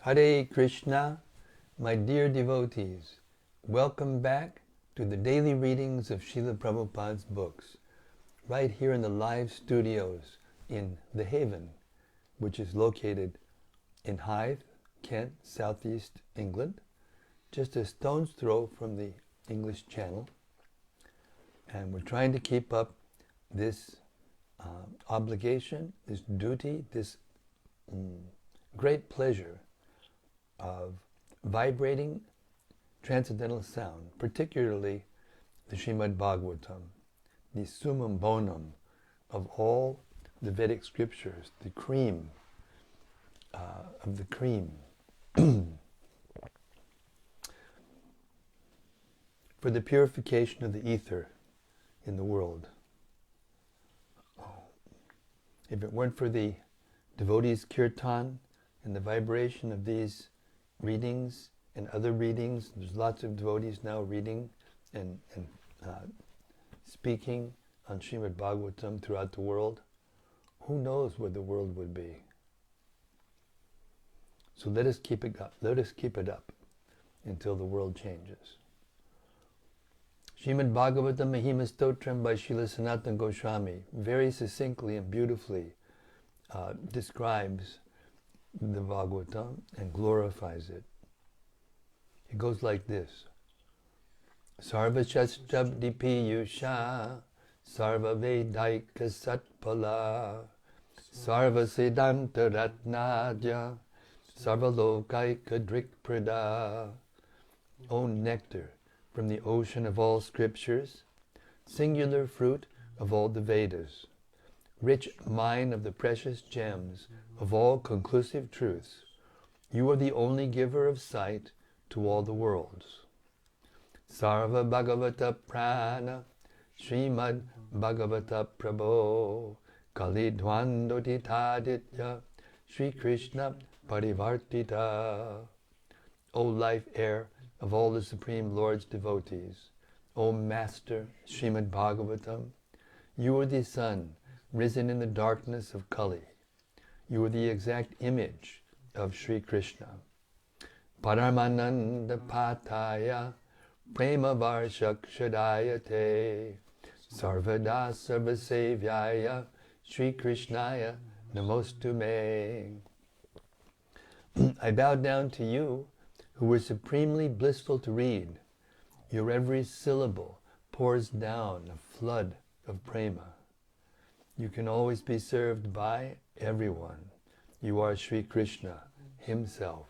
Hare Krishna, my dear devotees, welcome back to the daily readings of Srila Prabhupada's books, right here in the live studios in The Haven, which is located in Hythe, Kent, southeast England, just a stone's throw from the English Channel. And we're trying to keep up this obligation, this duty, this great pleasure of vibrating transcendental sound, particularly the Śrīmad-Bhāgavatam, the summum bonum of all the Vedic scriptures, the cream of the cream. For the purification of the ether in the world. If it weren't for the devotees' kirtan and the vibration of these readings and other readings, there's lots of devotees now reading and speaking on Śrīmad-Bhāgavatam throughout the world. Who knows where the world would be? So let us keep it up. Let us keep it up until the world changes. Śrīmad-Bhāgavatam Mahima Stotram by Srila Sanatana Goswami very succinctly and beautifully describes the Bhagavatam and glorifies it. It goes like this. Sarva Shastabdi Piyusha Sarva Vedaika Satpala Sarva Siddhanta Ratnadya Sarva Lokaika Drikprada. O nectar from the ocean of all scriptures, singular fruit of all the Vedas, rich mine of the precious gems of all conclusive truths, you are the only giver of sight to all the worlds. Sarva Bhagavata Prana, Śrīmad-Bhāgavata Prabho, Kali Dvandotitaditya, Sri Krishna Parivartita. O life air of all the Supreme Lord's devotees, O Master Śrīmad-Bhāgavatam, you are the sun risen in the darkness of Kali. You are the exact image of Sri Krishna. Paramananda Pataya Prema Varshakshadayate Sarvada Sarvasevyaya Sri Krishnaya Namostume. I bow down to you, who were supremely blissful to read. Your every syllable pours down a flood of prema. You can always be served by everyone. You are Sri Krishna himself.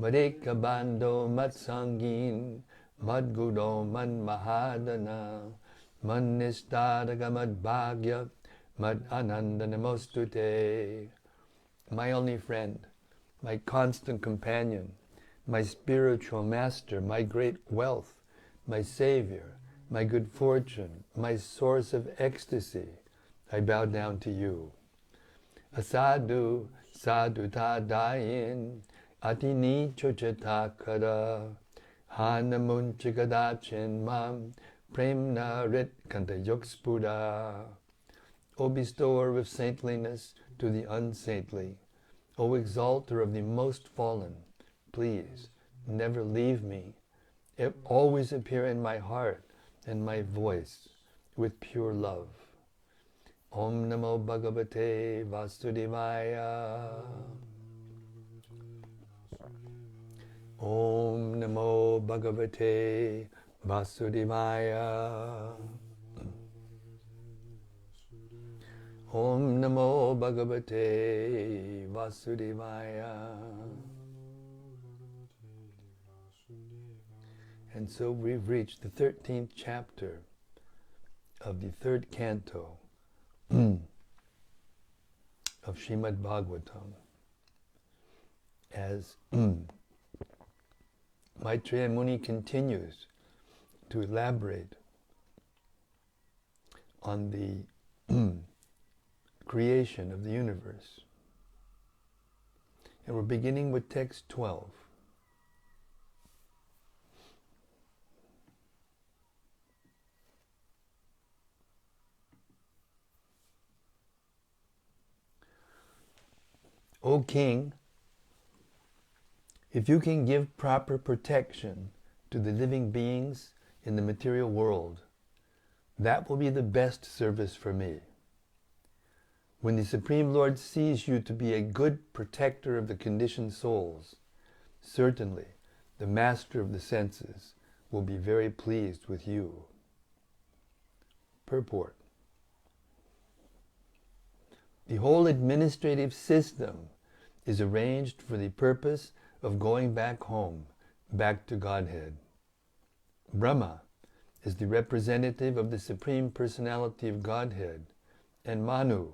Madeka Bando Matsangin Madgudo Man Mahadana Man Nistadaga Mad Bhagya Mad Ananda Namostute. My only friend, my constant companion, my spiritual master, my great wealth, my savior, my good fortune, my source of ecstasy, I bow down to you. Asadu sadhu tadayin atini chochatakara hanamunchikadachin mam premna rit kantayokspura. O bestower of saintliness to the unsaintly, O exalter of the most fallen, please never leave me. Always appear in my heart and my voice with pure love. Om Namo Bhagavate Vasudevaya. Om Namo Bhagavate Vasudevaya. Om Namo Bhagavate Vasudevaya. And so we've reached the 13th chapter of the 3rd canto of Śrīmad-Bhāgavatam, as Maitreya Muni continues to elaborate on the creation of the universe. And we're beginning with text 12. O king, If you can give proper protection to the living beings in the material world, that will be the best service for me. When the Supreme Lord sees you to be a good protector of the conditioned souls, certainly the master of the senses will be very pleased with you. Purport. The whole administrative system is arranged for the purpose of going back home, back to Godhead. Brahma is the representative of the Supreme Personality of Godhead, and Manu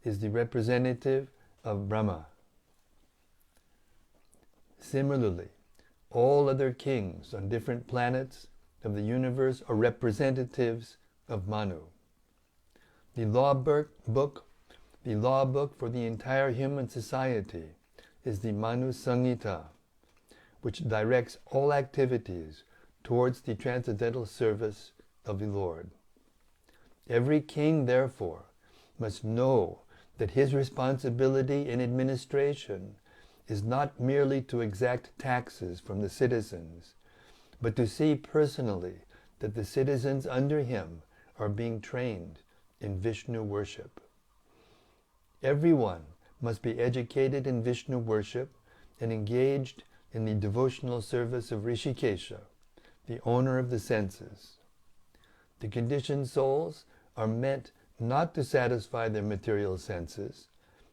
is the representative of Brahma. Similarly, all other kings on different planets of the universe are representatives of Manu. The law book for the entire human society is the Manu Samhita, which directs all activities towards the transcendental service of the Lord. Every king, therefore, must know that his responsibility in administration is not merely to exact taxes from the citizens, but to see personally that the citizens under him are being trained in Vishnu worship. Everyone must be educated in Vishnu worship and engaged in the devotional service of Rishikesha, the owner of the senses. The conditioned souls are meant not to satisfy their material senses,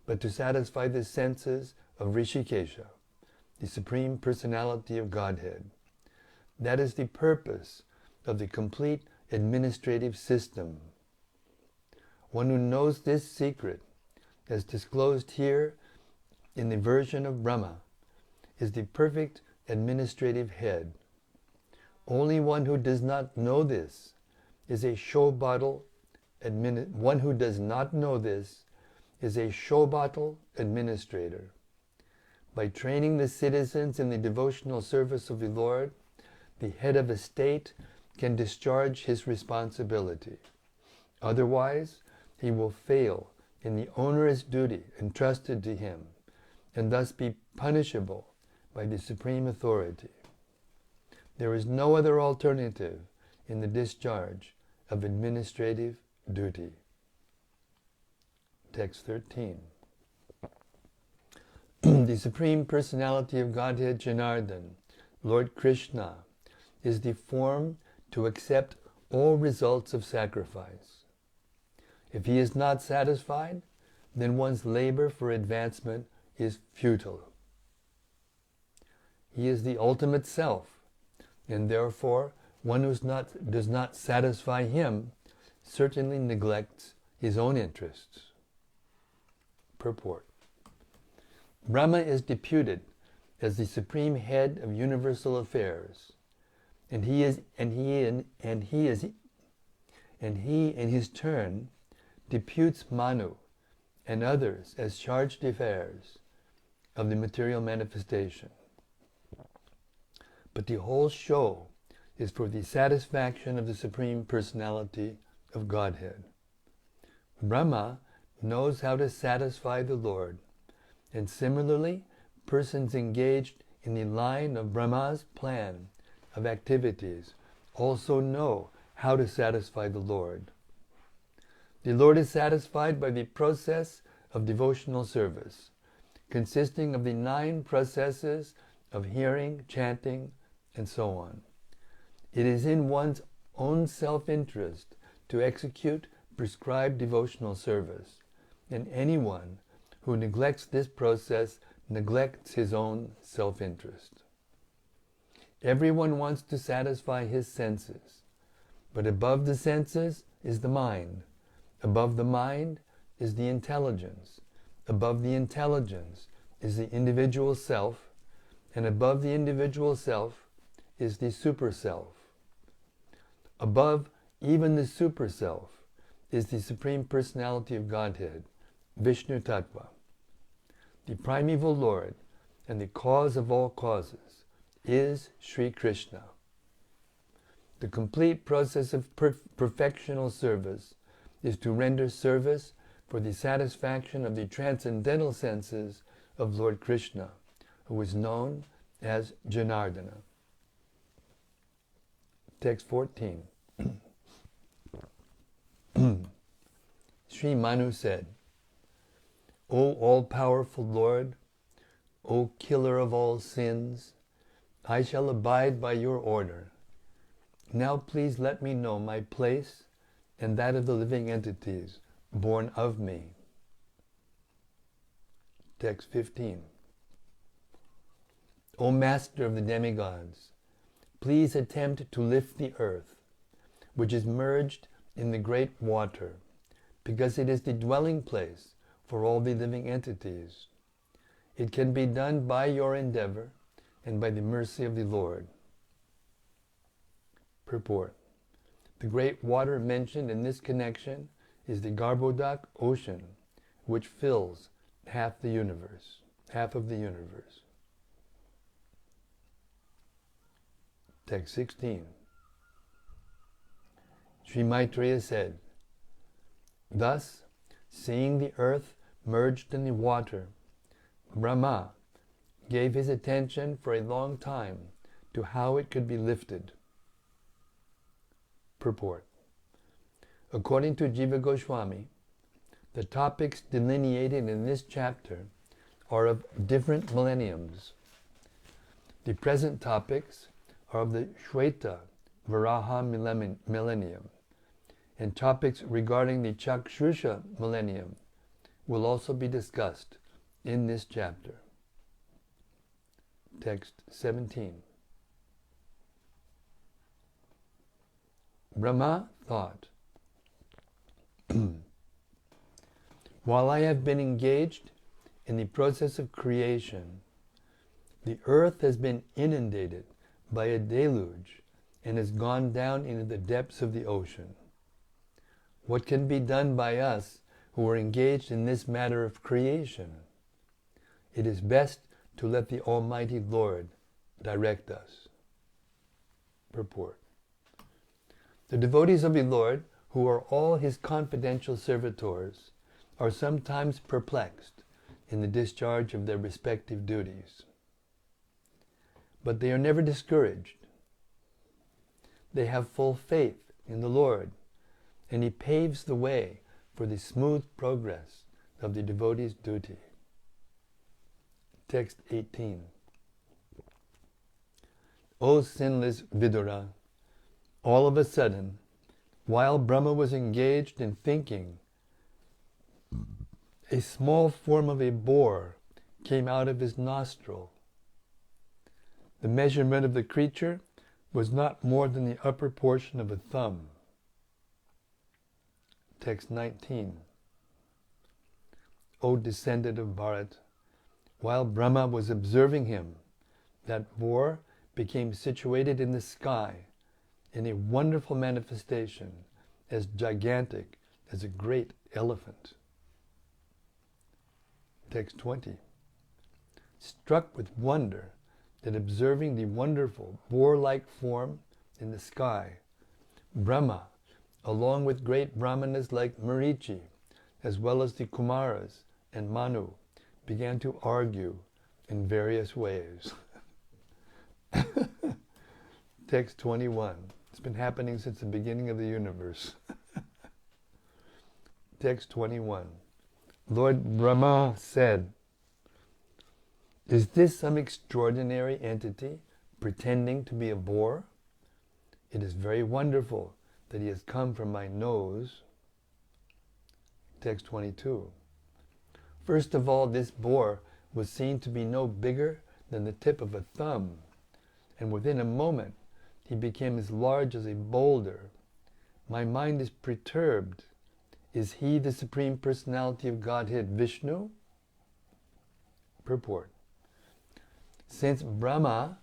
but to satisfy the senses of Rishikesha, the Supreme Personality of Godhead. That is the purpose of the complete administrative system. One who knows this secret, as disclosed here in the version of Brahma, is the perfect administrative head. Only one who does not know this is a show-bottle administrator. By training the citizens in the devotional service of the Lord, the head of a state can discharge his responsibility. Otherwise, he will fail in the onerous duty entrusted to him, and thus be punishable by the supreme authority. There is no other alternative in the discharge of administrative duty. Text 13. The Supreme Personality of Godhead Janardhan, Lord Krishna, is the form to accept all results of sacrifice. If he is not satisfied, then one's labor for advancement is futile. He is the ultimate self, and therefore one who does not satisfy him certainly neglects his own interests. Purport. Brahma is deputed as the supreme head of universal affairs, and he in his turn deputes Manu and others as chargé d'affaires of the material manifestation. But the whole show is for the satisfaction of the Supreme Personality of Godhead. Brahma knows how to satisfy the Lord, and similarly, persons engaged in the line of Brahma's plan of activities also know how to satisfy the Lord. The Lord is satisfied by the process of devotional service, consisting of the 9 processes of hearing, chanting, and so on. It is in one's own self-interest to execute prescribed devotional service, and anyone who neglects this process neglects his own self-interest. Everyone wants to satisfy his senses, but above the senses is the mind. Above the mind is the intelligence. Above the intelligence is the individual self, and above the individual self is the super self. Above even the super self is the Supreme Personality of Godhead, Vishnu Tattva. The primeval Lord and the cause of all causes is Sri Krishna. The complete process of perfectional service is to render service for the satisfaction of the transcendental senses of Lord Krishna, who is known as Janardana. Text 14. Sri Manu said, O all-powerful Lord, O killer of all sins, I shall abide by your order. Now please let me know my place and that of the living entities born of me. Text 15. O Master of the demigods, please attempt to lift the earth, which is merged in the great water, because it is the dwelling place for all the living entities. It can be done by your endeavor and by the mercy of the Lord. Purport. The great water mentioned in this connection is the Garbhodak ocean, which fills half of the universe. Text 16. Sri Maitreya said, thus, seeing the earth merged in the water, Brahma gave his attention for a long time to how it could be lifted. Purport. According to Jiva Goswami, the topics delineated in this chapter are of different millenniums. The present topics are of the Shweta Varāha millennium, and topics regarding the Chakshusha millennium will also be discussed in this chapter. Text 17. Brahma thought, while I have been engaged in the process of creation, the earth has been inundated by a deluge and has gone down into the depths of the ocean. What can be done by us who are engaged in this matter of creation? It is best to let the Almighty Lord direct us. Purport. The devotees of the Lord, who are all his confidential servitors, are sometimes perplexed in the discharge of their respective duties. But they are never discouraged. They have full faith in the Lord, and he paves the way for the smooth progress of the devotee's duty. Text 18. O sinless Vidura, all of a sudden, while Brahma was engaged in thinking, a small form of a boar came out of his nostril. The measurement of the creature was not more than the upper portion of a thumb. Text 19. O descendant of Bharat, while Brahma was observing him, that boar became situated in the sky in a wonderful manifestation as gigantic as a great elephant. Text 20. Struck with wonder at observing the wonderful boar-like form in the sky, Brahma, along with great brahmanas like Marichi, as well as the Kumaras and Manu, began to argue in various ways. Text 21. It's been happening since the beginning of the universe. Text 21. Lord Brahma said, is this some extraordinary entity pretending to be a boar? It is very wonderful that he has come from my nose. Text 22. First of all, this boar was seen to be no bigger than the tip of a thumb, and within a moment he became as large as a boulder. My mind is perturbed. Is he the Supreme Personality of Godhead, Vishnu? Purport. Since Brahma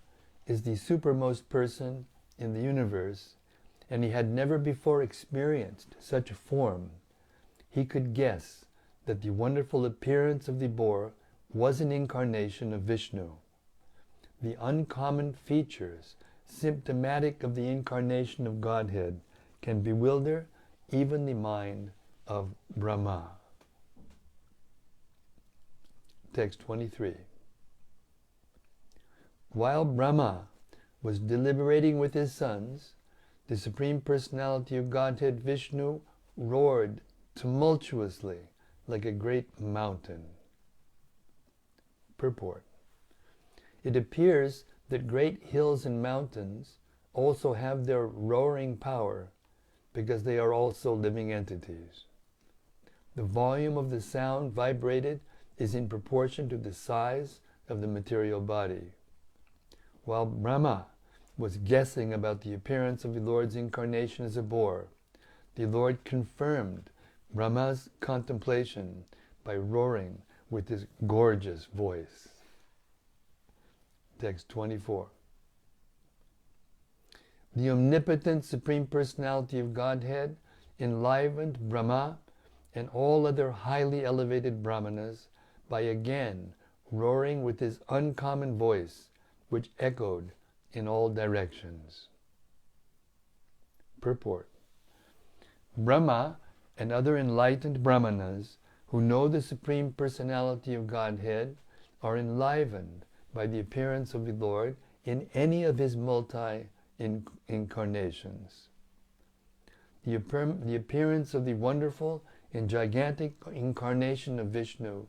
is the supermost person in the universe, and he had never before experienced such a form, he could guess that the wonderful appearance of the boar was an incarnation of Vishnu. The uncommon features symptomatic of the incarnation of Godhead can bewilder even the mind of Brahma. Text 23. While Brahma was deliberating with his sons, the Supreme Personality of Godhead Vishnu roared tumultuously like a great mountain. Purport. It appears that great hills and mountains also have their roaring power because they are also living entities. The volume of the sound vibrated is in proportion to the size of the material body. While Brahma was guessing about the appearance of the Lord's incarnation as a boar, the Lord confirmed Brahma's contemplation by roaring with his gorgeous voice. Text 24. The omnipotent Supreme Personality of Godhead enlivened Brahma and all other highly elevated Brahmanas by again roaring with his uncommon voice, which echoed in all directions. Purport. Brahma and other enlightened Brahmanas who know the Supreme Personality of Godhead are enlivened by the appearance of the Lord in any of his multi-incarnations. The appearance of the wonderful and gigantic incarnation of Vishnu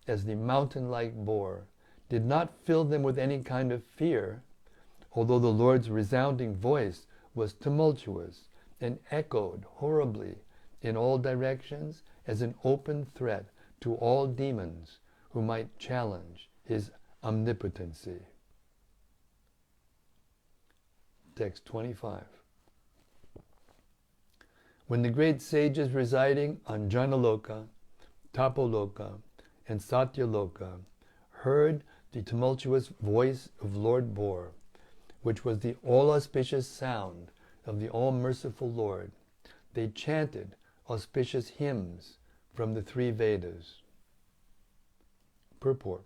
as the mountain-like boar did not fill them with any kind of fear, although the Lord's resounding voice was tumultuous and echoed horribly in all directions as an open threat to all demons who might challenge his omnipotency. Text 25. When the great sages residing on Janaloka, Tapoloka, and Satyaloka heard the tumultuous voice of Lord Boar, which was the all-auspicious sound of the all-merciful Lord, they chanted auspicious hymns from the three Vedas. Purport.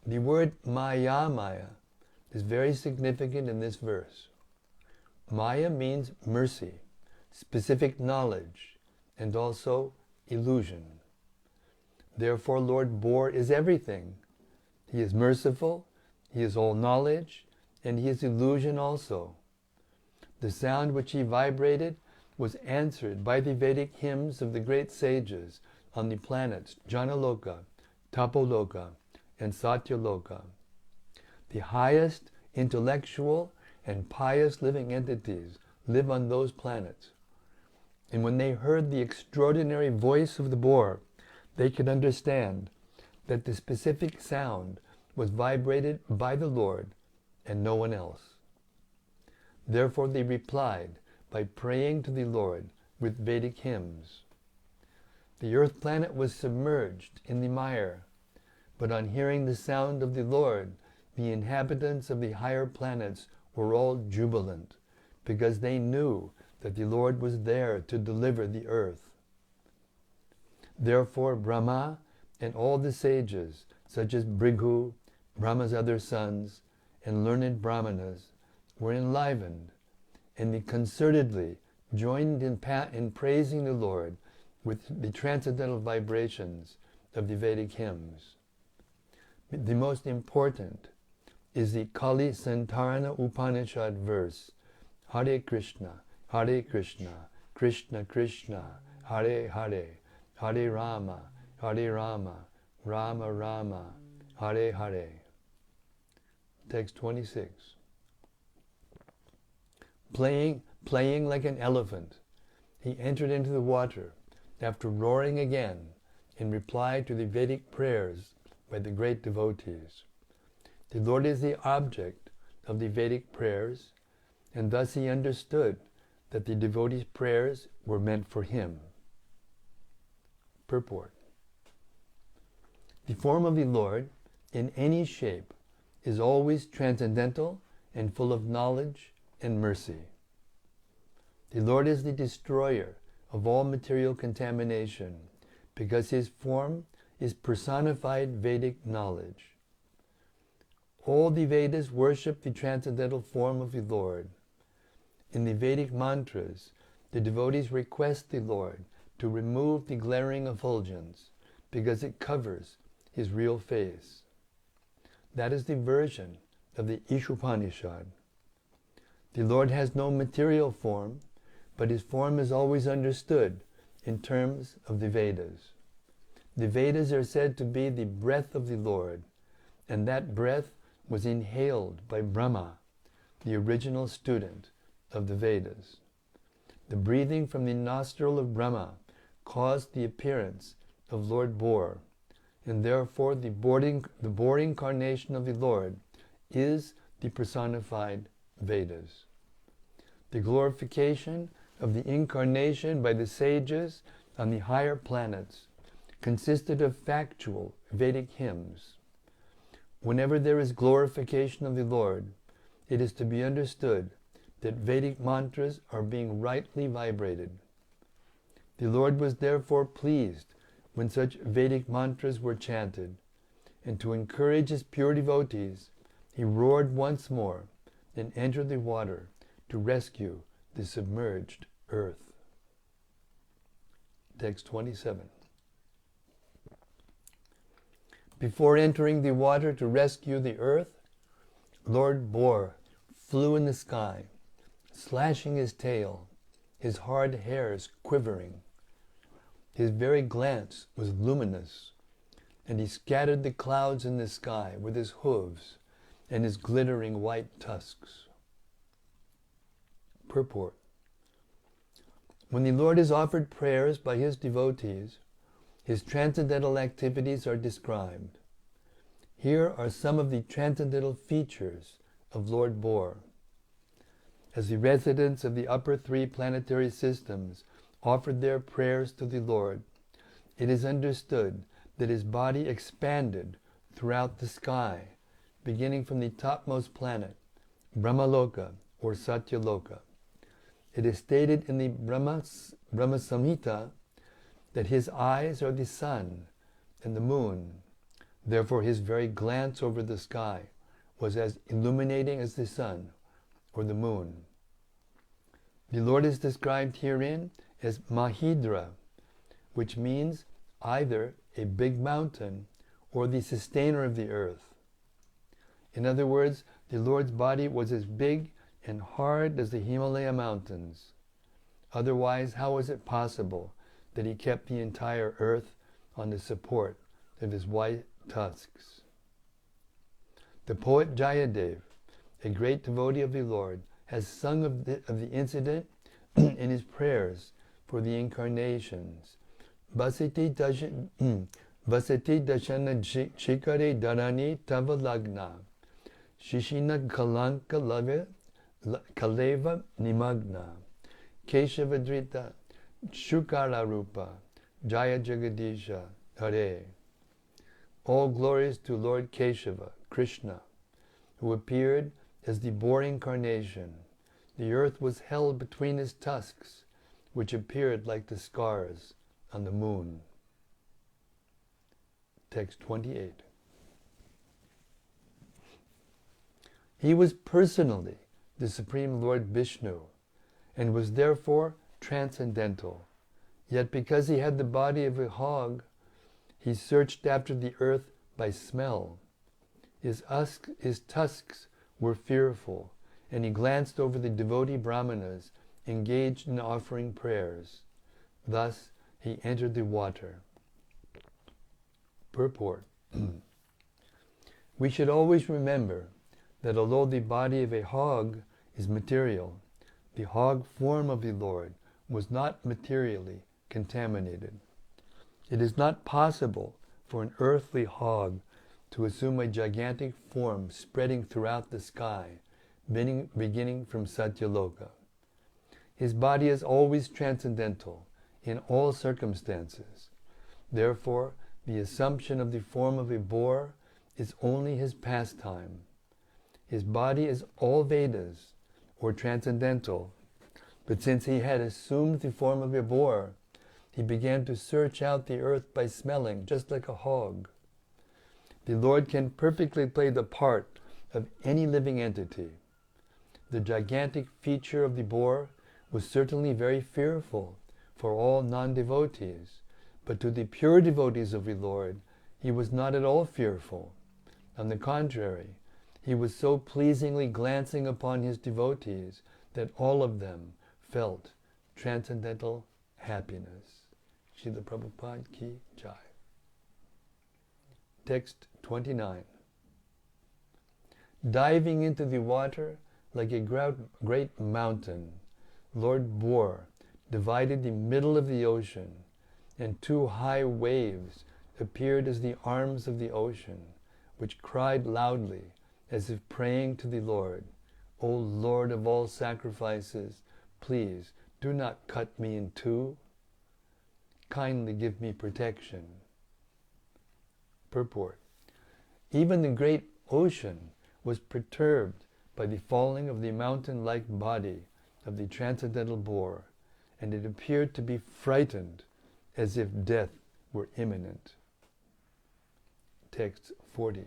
The word Maya is very significant in this verse. Maya means mercy, specific knowledge, and also illusion. Therefore, Lord Boar is everything. He is merciful, he is all knowledge, and he is illusion also. The sound which he vibrated was answered by the Vedic hymns of the great sages on the planets Janaloka, Tapoloka, and Satyaloka. The highest intellectual and pious living entities live on those planets. And when they heard the extraordinary voice of the boar, they could understand that the specific sound was vibrated by the Lord and no one else. Therefore they replied by praying to the Lord with Vedic hymns. The earth planet was submerged in the mire, but on hearing the sound of the Lord, the inhabitants of the higher planets were all jubilant, because they knew that the Lord was there to deliver the earth. Therefore Brahma and all the sages, such as Bhrigu, Brahma's other sons, and learned Brahmanas, were enlivened, and they concertedly joined in praising the Lord with the transcendental vibrations of the Vedic hymns. The most important is the Kali Santarana Upanishad verse, Hare Krishna, Krishna Krishna, Hare Hare, Hare Rama, Rama Rama, Hare Hare. Text 26. Playing like an elephant, he entered into the water after roaring again in reply to the Vedic prayers by the great devotees. The Lord is the object of the Vedic prayers, and thus he understood that the devotees' prayers were meant for him. Purport. The form of the Lord, in any shape, is always transcendental and full of knowledge and mercy. The Lord is the destroyer of all material contamination, because his form is personified Vedic knowledge. All the Vedas worship the transcendental form of the Lord. In the Vedic mantras, the devotees request the Lord to remove the glaring effulgence, because it covers his real face. That is the version of the Ishopanishad. The Lord has no material form, but his form is always understood in terms of the Vedas. The Vedas are said to be the breath of the Lord, and that breath was inhaled by Brahma, the original student of the Vedas. The breathing from the nostril of Brahma caused the appearance of Lord Boar, and therefore the boar incarnation of the Lord is the personified Vedas. The glorification of the incarnation by the sages on the higher planets consisted of factual Vedic hymns. Whenever there is glorification of the Lord, it is to be understood that Vedic mantras are being rightly vibrated. The Lord was therefore pleased when such Vedic mantras were chanted, and to encourage his pure devotees, he roared once more and entered the water to rescue the submerged earth. Text 27. Before entering the water to rescue the earth, Lord Boar flew in the sky, slashing his tail, his hard hairs quivering. His very glance was luminous, and he scattered the clouds in the sky with his hooves and his glittering white tusks. Purport. When the Lord is offered prayers by his devotees, his transcendental activities are described. Here are some of the transcendental features of Lord Boar. As the residents of the upper three planetary systems offered their prayers to the Lord, it is understood that his body expanded throughout the sky, beginning from the topmost planet, Brahmaloka or Satyaloka. It is stated in the Brahma Samhita that his eyes are the sun and the moon. Therefore his very glance over the sky was as illuminating as the sun or the moon. The Lord is described herein as Mahidra, which means either a big mountain or the sustainer of the earth. In other words, the Lord's body was as big and hard as the Himalaya mountains. Otherwise, how was it possible that he kept the entire earth on the support of his white tusks? The poet Jayadev, a great devotee of the Lord, has sung of the incident in his prayers for the incarnations. Vasiti dashana shikare dharani tava lagna, shishina kalanka kaleva nimagna, keshava shukara rupa, jaya jagadisha hare. All glories to Lord Keshava, Krishna, who appeared as the boar incarnation. The earth was held between his tusks, which appeared like the scars on the moon. Text 28. He was personally the Supreme Lord Vishnu, and was therefore transcendental. Yet because he had the body of a hog, he searched after the earth by smell. His tusks were fearful, and he glanced over the devotee brahmanas engaged in offering prayers. Thus he entered the water. Purport. We should always remember that although the body of a hog is material, the hog form of the Lord was not materially contaminated. It is not possible for an earthly hog to assume a gigantic form spreading throughout the sky, beginning from Satyaloka. His body is always transcendental in all circumstances. Therefore, the assumption of the form of a boar is only his pastime. His body is all Vedas, or transcendental, but since he had assumed the form of a boar, he began to search out the earth by smelling, just like a hog. The Lord can perfectly play the part of any living entity. The gigantic feature of the boar was certainly very fearful for all non-devotees, but to the pure devotees of the Lord, he was not at all fearful. On the contrary, he was so pleasingly glancing upon his devotees that all of them felt transcendental happiness. Srila Prabhupada Ki Jai. Text 29. Diving into the water like a great mountain, Lord Boar divided the middle of the ocean, and two high waves appeared as the arms of the ocean, which cried loudly, as if praying to the Lord, O Lord of all sacrifices, please do not cut me in two. Kindly give me protection. Purport. Even the great ocean was perturbed by the falling of the mountain-like body of the transcendental boar, and it appeared to be frightened as if death were imminent. Text 40.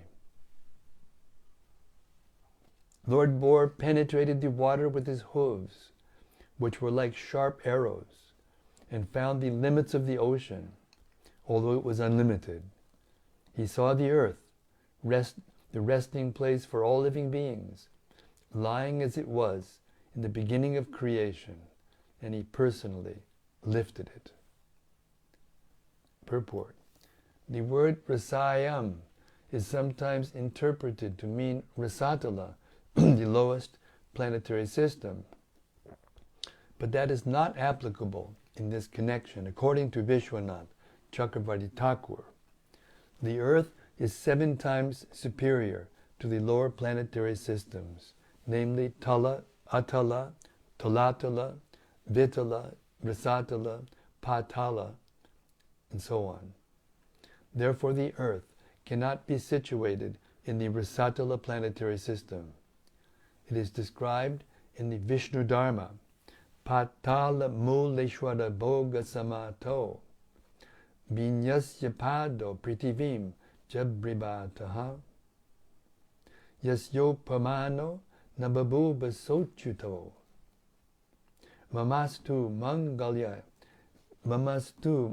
Lord Boar penetrated the water with his hooves, which were like sharp arrows, and found the limits of the ocean, although it was unlimited. He saw the earth, the resting place for all living beings, lying as it was in the beginning of creation, and he personally lifted it. Purport. The word Rasayam is sometimes interpreted to mean Rasatala, the lowest planetary system. But that is not applicable in this connection, according to Vishwanath Chakravarti Thakur. The Earth is 7 times superior to the lower planetary systems, namely Tala, Atala, Talatala, Vitala, Rasatala, Patala, and so on. Therefore the Earth cannot be situated in the Rasatala planetary system. It is described in the Vishnu Dharma, Patala Muleshwara Bhoga Samato, Vinyasya Pado Pritivim Jabribataha, Yasyo Pamano Nababu Basochuto, Mamastu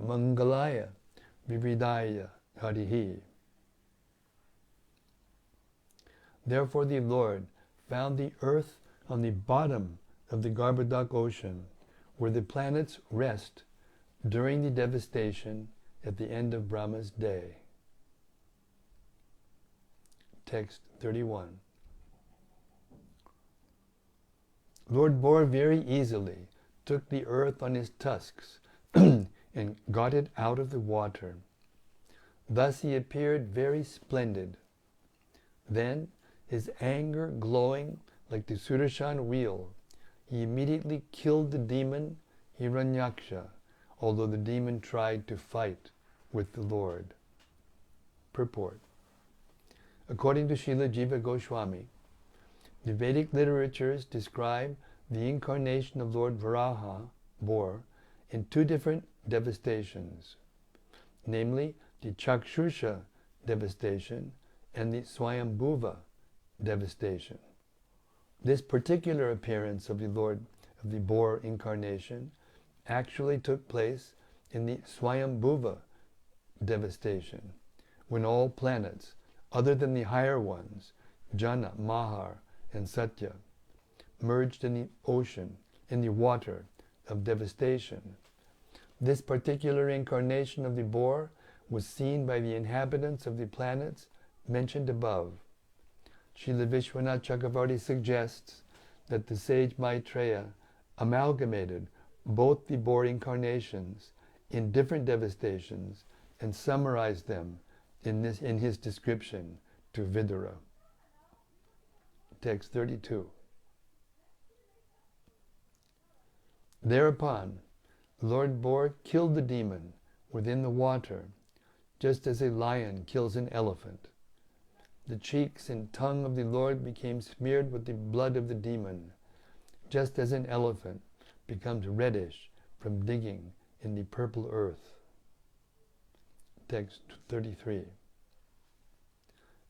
Mangalaya Vividaya Harihi. Therefore the Lord found the earth on the bottom of the Garbhodak ocean, where the planets rest during the devastation at the end of Brahma's day. Text 31. Lord Boar very easily took the earth on his tusks and got it out of the water. Thus he appeared very splendid. Then, his anger glowing like the Sudarshan wheel, he immediately killed the demon Hiranyaksha, although the demon tried to fight with the Lord. Purport. According to Srila Jiva Goswami, the Vedic literatures describe the incarnation of Lord Varāha, Boar, in 2 different devastations, namely the Chakshusha devastation and the Swayambhuva devastation. This particular appearance of the Boar incarnation actually took place in the Swayambhuva devastation, when all planets, other than the higher ones, Jana, Mahar, and Satya, merged in the ocean, in the water of devastation. This particular incarnation of the Boar was seen by the inhabitants of the planets mentioned above. Srila Vishwanath Chakravarti suggests that the sage Maitreya amalgamated both the Boar incarnations in different devastations and summarized them in his description to Vidura. Text 32. Thereupon, Lord Boar killed the demon within the water, just as a lion kills an elephant. The cheeks and tongue of the Lord became smeared with the blood of the demon, just as an elephant becomes reddish from digging in the purple earth. Text 33.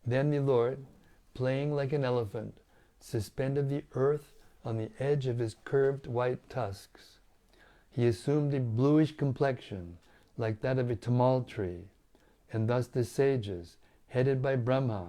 Then the Lord, playing like an elephant, suspended the earth on the edge of his curved white tusks. He assumed a bluish complexion like that of a tamal tree, and thus the sages, headed by Brahma,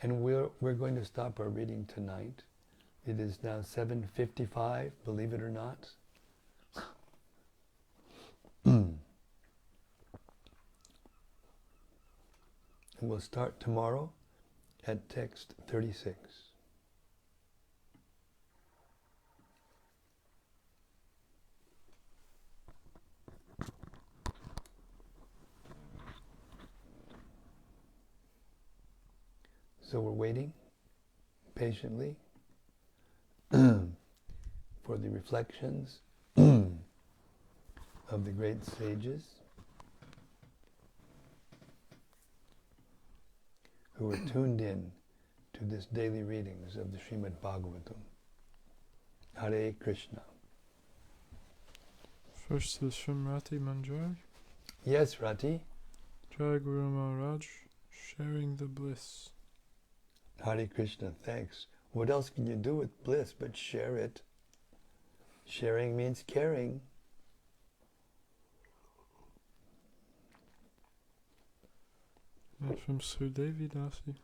And we're going to stop our reading tonight. It is now 7:55, believe it or not. And we'll start tomorrow at text 36. So we're waiting patiently for the reflections of the great sages who are tuned in to this daily readings of the Śrīmad-Bhāgavatam. Hare Krishna. First is from Rati Manjari. Yes, Rati. Jai Guru Maharaj, sharing the bliss. Hare Krishna, thanks. What else can you do with bliss but share it? Sharing means caring. And from Sudevi Dasi.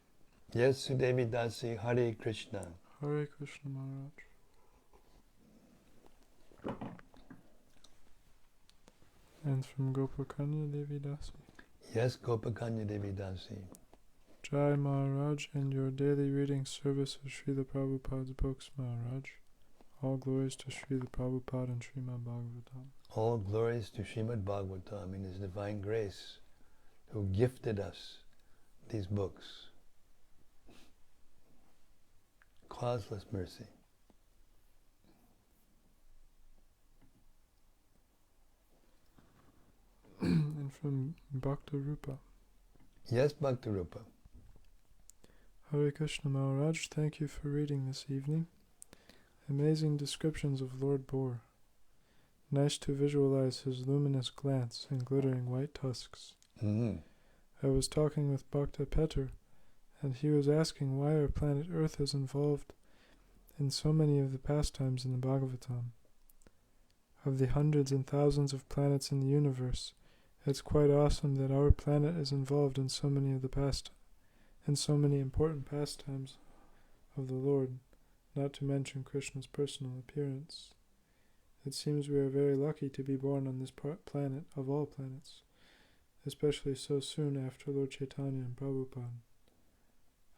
Yes, Sudevi Dasi, Hare Krishna. Hare Krishna Maharaj. And from Gopakanya Devi Dasi. Yes, Gopakanya Devi Dasi. Jai Maharaj and your daily reading service of Srila Prabhupada's books, Maharaj. All glories to Srila Prabhupada and Srimad-Bhagavatam. All glories to Śrīmad-Bhāgavatam in His divine grace, who gifted us these books. Causeless mercy. And from Bhakta Rupa. Yes, Bhaktarupa. Hare Krishna Maharaj, thank you for reading this evening. Amazing descriptions of Lord Boar. Nice to visualize his luminous glance and glittering white tusks. Mm-hmm. I was talking with Bhakta Petter, and he was asking why our planet Earth is involved in so many of the pastimes in the Bhagavatam. Of the hundreds and thousands of planets in the universe, it's quite awesome that our planet is involved in so many of the in so many important pastimes of the Lord, not to mention Krishna's personal appearance. It seems we are very lucky to be born on this planet of all planets, especially so soon after Lord Chaitanya and Prabhupada.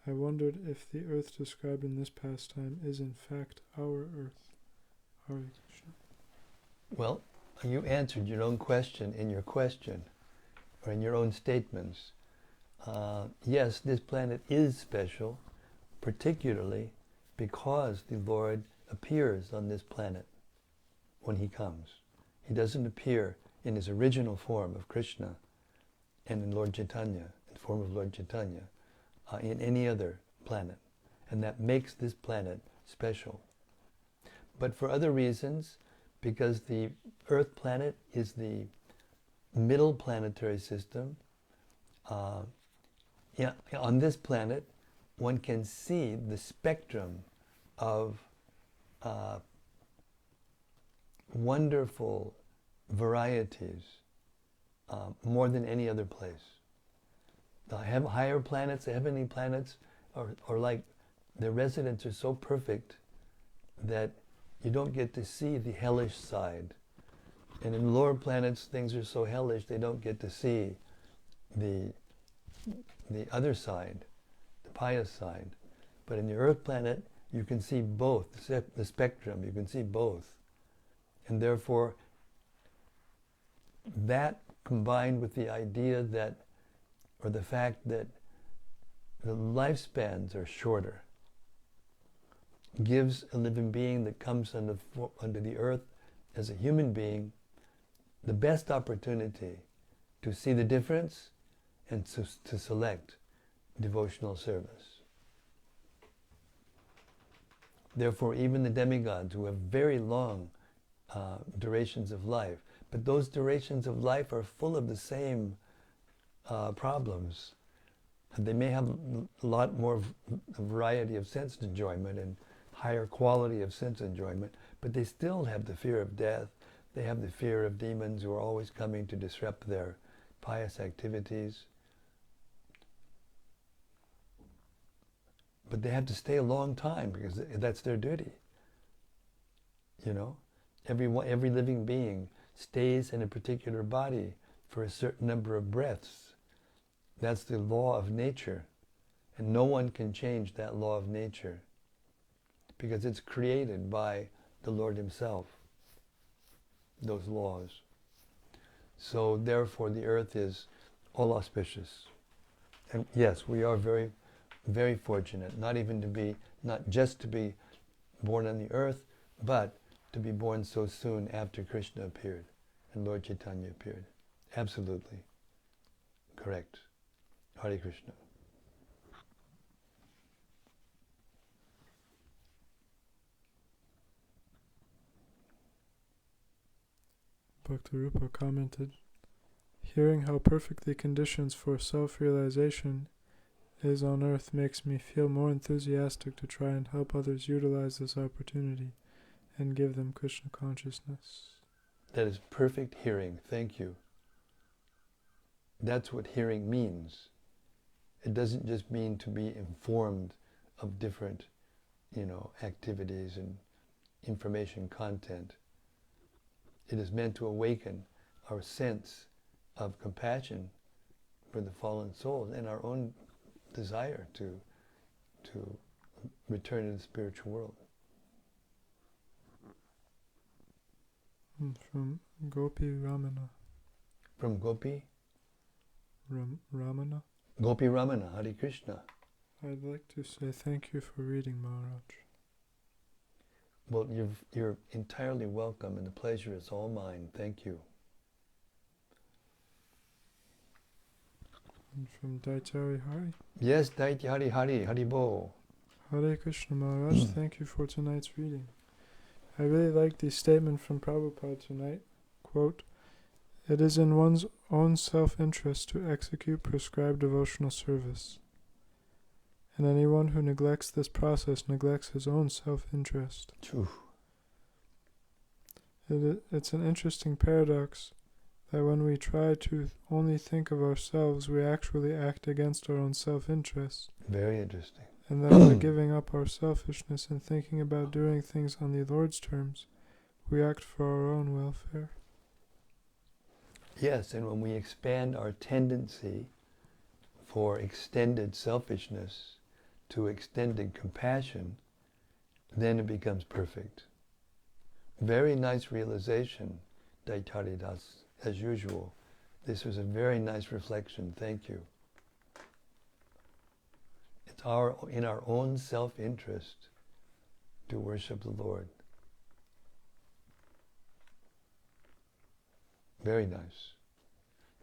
I wondered if the earth described in this pastime is in fact our earth. Hare Krishna. Well, you answered your own question in your question, or in your own statements. Yes, this planet is special, particularly because the Lord appears on this planet when He comes. He doesn't appear in His original form of Krishna and in Lord Chaitanya, in the form of Lord Chaitanya, in any other planet. And that makes this planet special. But for other reasons, because the Earth planet is the middle planetary system, on this planet, one can see the spectrum of wonderful varieties more than any other place. The higher planets, the heavenly planets, are like, their residents are so perfect that you don't get to see the hellish side. And in lower planets, things are so hellish, they don't get to see the other side, the pious side. But in the Earth planet, you can see both, the spectrum, you can see both. And therefore, that combined with the idea that, or the fact that the lifespans are shorter, gives a living being that comes under the earth as a human being the best opportunity to see the difference and to select devotional service. Therefore, even the demigods who have very long durations of life, but those durations of life are full of the same problems. They may have a lot more variety of sense enjoyment and higher quality of sense enjoyment, but they still have the fear of death. They have the fear of demons who are always coming to disrupt their pious activities. but they have to stay a long time because that's their duty. You know, every living being stays in a particular body for a certain number of breaths. That's the law of nature. And no one can change that law of nature because it's created by the Lord Himself, those laws. So therefore the earth is all auspicious. And yes, we are very, very fortunate, not just to be born on the earth, but to be born so soon after Krishna appeared and Lord Chaitanya appeared. Absolutely correct. Hare Krishna. Bhaktirupa commented, hearing how perfect the conditions for self-realization is on earth makes me feel more enthusiastic to try and help others utilize this opportunity and give them Krishna consciousness. That is perfect hearing. Thank you. That's what hearing means. It doesn't just mean to be informed of different, activities and information content. It is meant to awaken our sense of compassion for the fallen souls and our own desire to return to the spiritual world. From Gopi Ramana. From Gopi? Ramana? Gopi Ramana, Hare Krishna. I'd like to say thank you for reading, Maharaj. Well, you're entirely welcome, and the pleasure is all mine. Thank you. And from Daitari Hari. Yes, Daitari Hari, Haribo. Hare Krishna, Maharaj. Thank you for tonight's reading. I really liked the statement from Prabhupada tonight. Quote, it is in one's own self-interest to execute prescribed devotional service. And anyone who neglects this process neglects his own self-interest. True. It's an interesting paradox that when we try to only think of ourselves, we actually act against our own self-interest. Very interesting. And that by giving up our selfishness and thinking about doing things on the Lord's terms, we act for our own welfare. Yes, and when we expand our tendency for extended selfishness to extended compassion, then it becomes perfect. Very nice realization, Daitari Das, as usual. This was a very nice reflection. Thank you. It's in our own self-interest to worship the Lord. Very nice.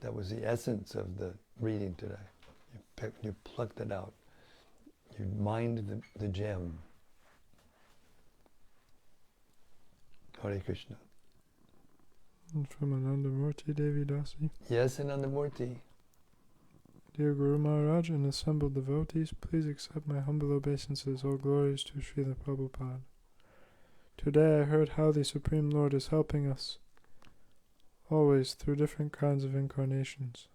That was the essence of the reading today. You plucked it out. You mined the gem. Hare Krishna. And from Anandamurti Devi Dasi. Yes, Anandamurti. Dear Guru Maharaj and assembled devotees, please accept my humble obeisances, all glories to Srila Prabhupada. Today I heard how the Supreme Lord is helping us, always through different kinds of incarnations.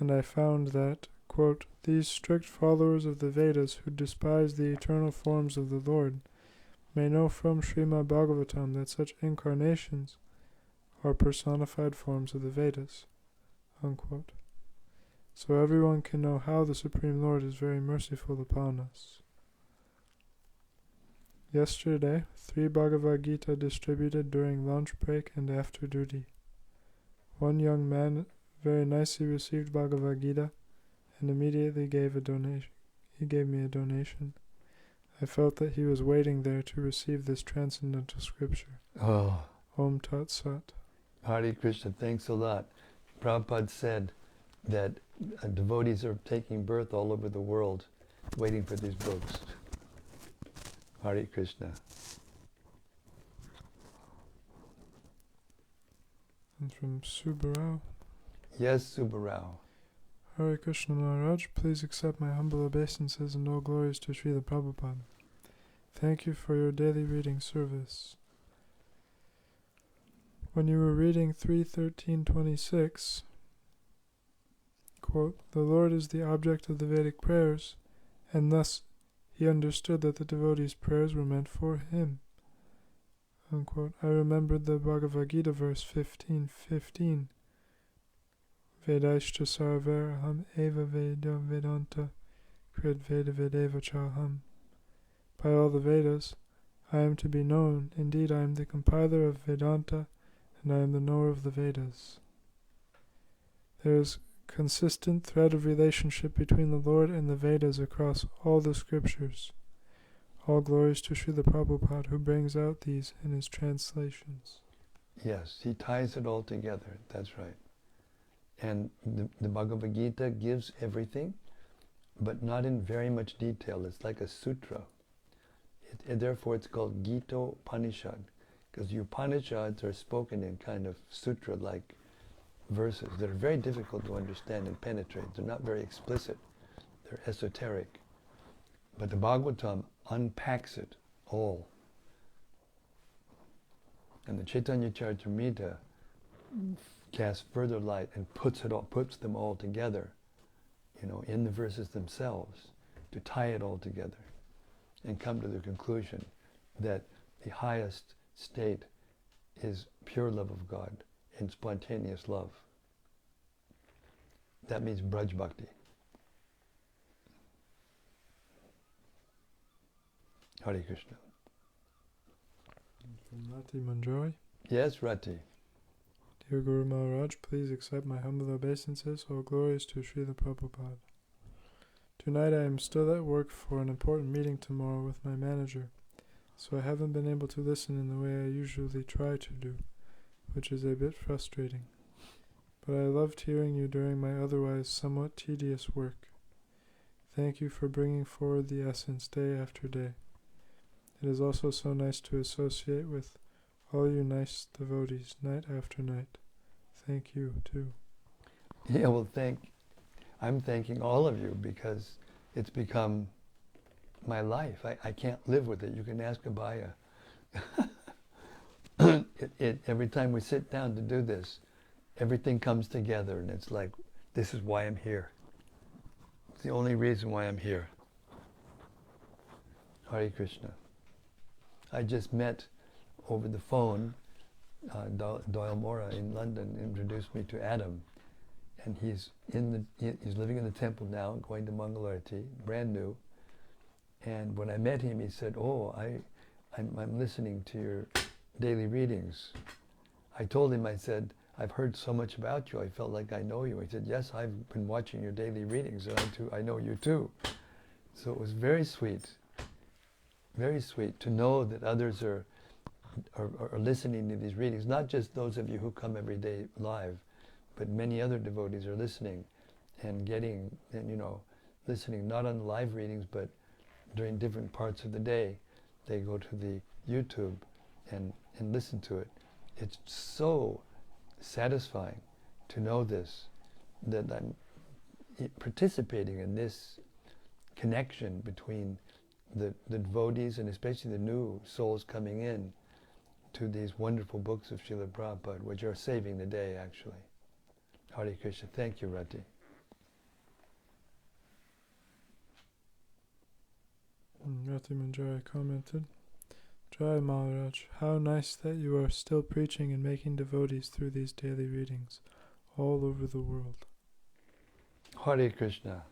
And I found that, quote, these strict followers of the Vedas who despise the eternal forms of the Lord may know from Śrīmad-Bhāgavatam that such incarnations are personified forms of the Vedas, unquote. So everyone can know how the Supreme Lord is very merciful upon us. Yesterday, 3 Bhagavad Gita distributed during lunch break and after duty. One young man very nicely received Bhagavad Gita and immediately gave a donation. He gave me a donation. I felt that he was waiting there to receive this transcendental scripture. Oh. Om Tat Sat. Hare Krishna, thanks a lot. Prabhupada said that devotees are taking birth all over the world waiting for these books. Hare Krishna. And from Subarao. Yes, Subarao. Hare Krishna Maharaj, please accept my humble obeisances and all glories to Srila Prabhupada. Thank you for your daily reading service. When you were reading 3:13:26, quote, the Lord is the object of the Vedic prayers, and thus he understood that the devotees' prayers were meant for him. Unquote. I remembered the Bhagavad Gita verse 15:15. Vedaishta sarvaraham eva veda vedanta krid veda vedeva chaham. By all the Vedas, I am to be known. Indeed, I am the compiler of Vedanta, and I am the knower of the Vedas. There is consistent thread of relationship between the Lord and the Vedas across all the scriptures. All glories to Srila Prabhupada, who brings out these in his translations. Yes, he ties it all together. That's right. And the Bhagavad Gita gives everything, but not in very much detail. It's like a sutra. Therefore, it's called Gita Upanishad, because the Upanishads are spoken in kind of sutra-like verses that are very difficult to understand and penetrate. They're not very explicit. They're esoteric. But the Bhagavatam unpacks it all. And the Chaitanya Charitamrita casts further light and puts them all together, in the verses themselves, to tie it all together and come to the conclusion that the highest state is pure love of God and spontaneous love. That means Braj Bhakti. Hare Krishna. From Rati Manjari. Yes, Rati. Dear Guru Maharaj, please accept my humble obeisances. All glories to Srila Prabhupada. Tonight I am still at work for an important meeting tomorrow with my manager, so I haven't been able to listen in the way I usually try to do, which is a bit frustrating. But I loved hearing you during my otherwise somewhat tedious work. Thank you for bringing forward the essence day after day. It is also so nice to associate with all you nice devotees night after night. Thank you, too. Yeah, well, I'm thanking all of you, because it's become my life. I can't live with it. You can ask Abhaya. Every time we sit down to do this, everything comes together, and it's like, this is why I'm here. It's the only reason why I'm here. Hare Krishna. I just met over the phone, Doyle Mora in London introduced me to Adam, and he's living in the temple now, going to Mangalarti, brand new. And when I met him, he said, "Oh, I'm listening to your daily readings." I told him, I said, "I've heard so much about you. I felt like I know you." He said, "Yes, I've been watching your daily readings, and I know you too." So it was very sweet to know that others are listening to these readings, not just those of you who come every day live, but many other devotees are listening and listening not on the live readings, but during different parts of the day. They go to the YouTube and listen to it. It's so satisfying to know this, that I'm participating in this connection between the devotees and especially the new souls coming in to these wonderful books of Srila Prabhupada, which are saving the day, actually. Hare Krishna. Thank you, Rati. Rati Manjari commented, Jai Maharaj, how nice that you are still preaching and making devotees through these daily readings all over the world. Hare Krishna.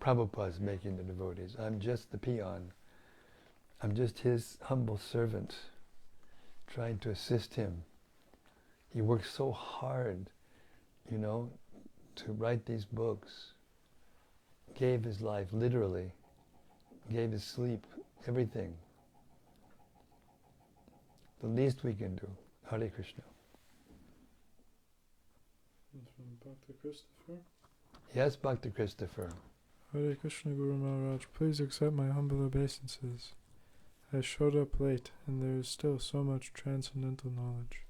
Prabhupada's making the devotees. I'm just the peon. I'm just his humble servant, trying to assist him. He works so hard, to write these books. Gave his life, literally. Gave his sleep, everything. The least we can do. Hare Krishna. From Bhakta Christopher. Yes, Bhakta Christopher. Hare Krishna Guru Maharaj, please accept my humble obeisances. I showed up late, and there is still so much transcendental knowledge.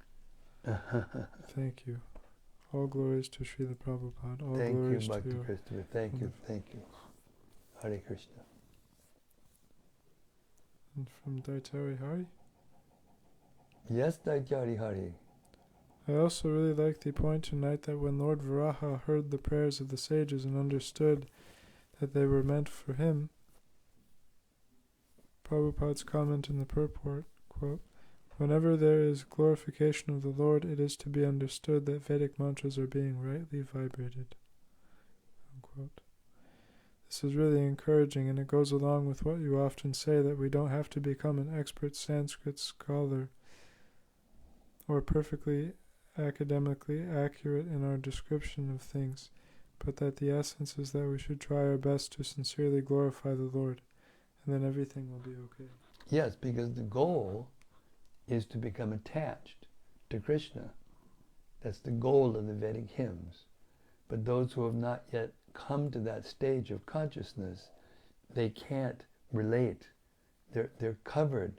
Thank you. All glories to Srila Prabhupada. All Thank glories you, Bhakta to you. Christopher. Thank you. Hare Krishna. And from Daitari Hari. Yes, Daityari Hari. I also really like the point tonight that when Lord Varāha heard the prayers of the sages and understood that they were meant for him, Prabhupada's comment in the purport, quote, "Whenever there is glorification of the Lord, it is to be understood that Vedic mantras are being rightly vibrated." Unquote. This is really encouraging, and it goes along with what you often say, that we don't have to become an expert Sanskrit scholar or perfectly academically accurate in our description of things, but that the essence is that we should try our best to sincerely glorify the Lord, and then everything will be okay. Yes, because the goal is to become attached to Krishna. That's the goal of the Vedic hymns. But those who have not yet come to that stage of consciousness, they can't relate. They're covered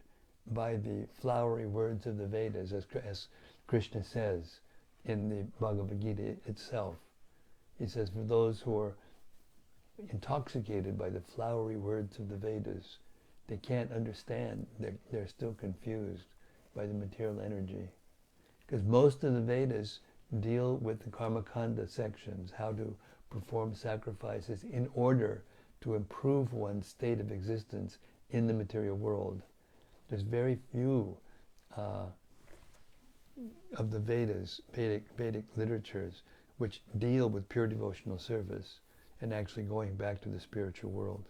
by the flowery words of the Vedas, as Krishna says in the Bhagavad Gita itself. He says, for those who are intoxicated by the flowery words of the Vedas, they can't understand. They're still confused by the material energy. Because most of the Vedas deal with the Karmakanda sections, how to perform sacrifices in order to improve one's state of existence in the material world. There's very few of the Vedas, Vedic literatures, which deal with pure devotional service and actually going back to the spiritual world.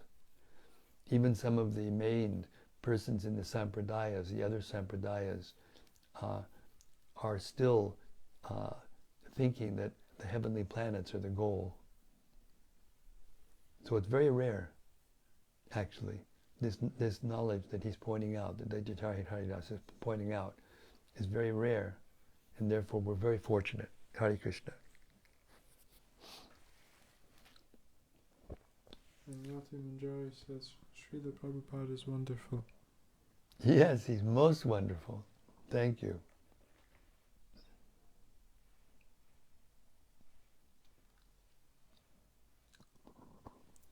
Even some of the main persons in the sampradayas, the other sampradayas, are still thinking that the heavenly planets are the goal. So it's very rare, actually, this knowledge that he's pointing out, that Dejatari Haridas is pointing out, is very rare, and therefore we're very fortunate. Hare Krishna. And Rati Manjari says, Srila Prabhupada is wonderful. Yes, he's most wonderful. Thank you.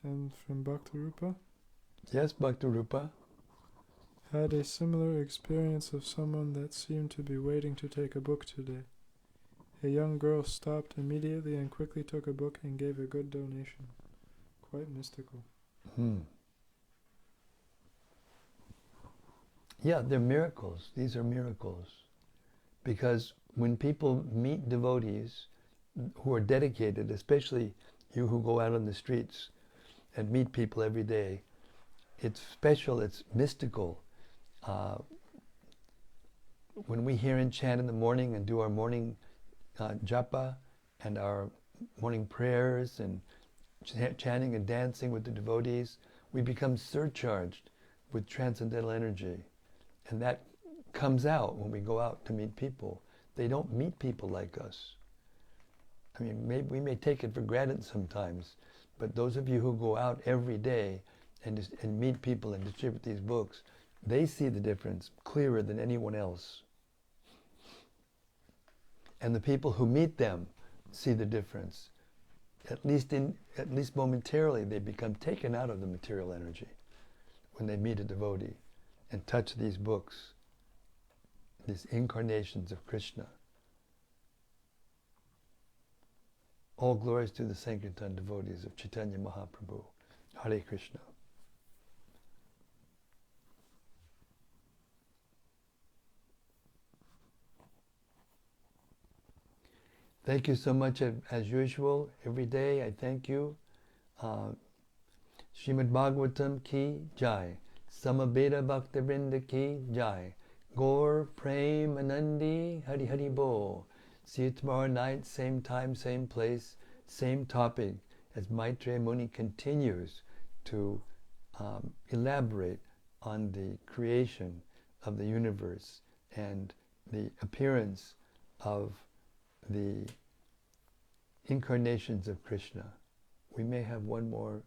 And from Bhaktarupa? Yes, Bhaktarupa. Had a similar experience of someone that seemed to be waiting to take a book today. A young girl stopped immediately and quickly took a book and gave a good donation. Quite mystical. Yeah, they're miracles. These are miracles. Because when people meet devotees who are dedicated, especially you who go out on the streets and meet people every day, it's special, it's mystical. When we hear and chant in the morning and do our morning japa and our morning prayers and chanting and dancing with the devotees, we become surcharged with transcendental energy. And that comes out when we go out to meet people. They don't meet people like us. I mean, we may take it for granted sometimes, but those of you who go out every day and meet people and distribute these books, they see the difference clearer than anyone else. And the people who meet them see the difference. At least momentarily, they become taken out of the material energy when they meet a devotee and touch these books, these incarnations of Krishna. All glories to the Sankirtan devotees of Chaitanya Mahaprabhu. Hare Krishna. Thank you so much as usual. Every day I thank you. Śrīmad-Bhāgavatam ki jai. Samaveda Bhaktivinoda ki jai. Gaur Prem Anandi Hari Hari Bo. See you tomorrow night, same time, same place, same topic, as Maitreya Muni continues to elaborate on the creation of the universe and the appearance of the incarnations of Krishna. We may have one more.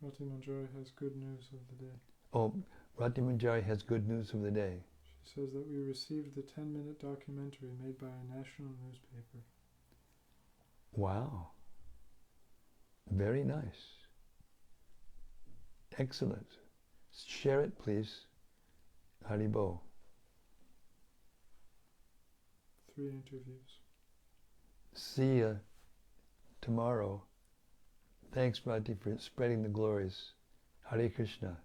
Rati Manjari has good news of the day. Oh, Rati Manjari has good news of the day. She says that we received the 10-minute documentary made by a national newspaper. Wow. Very nice. Excellent. Share it, please. Haribo. 3 interviews. See ya tomorrow. Thanks, Mati, for spreading the glories. Hare Krishna.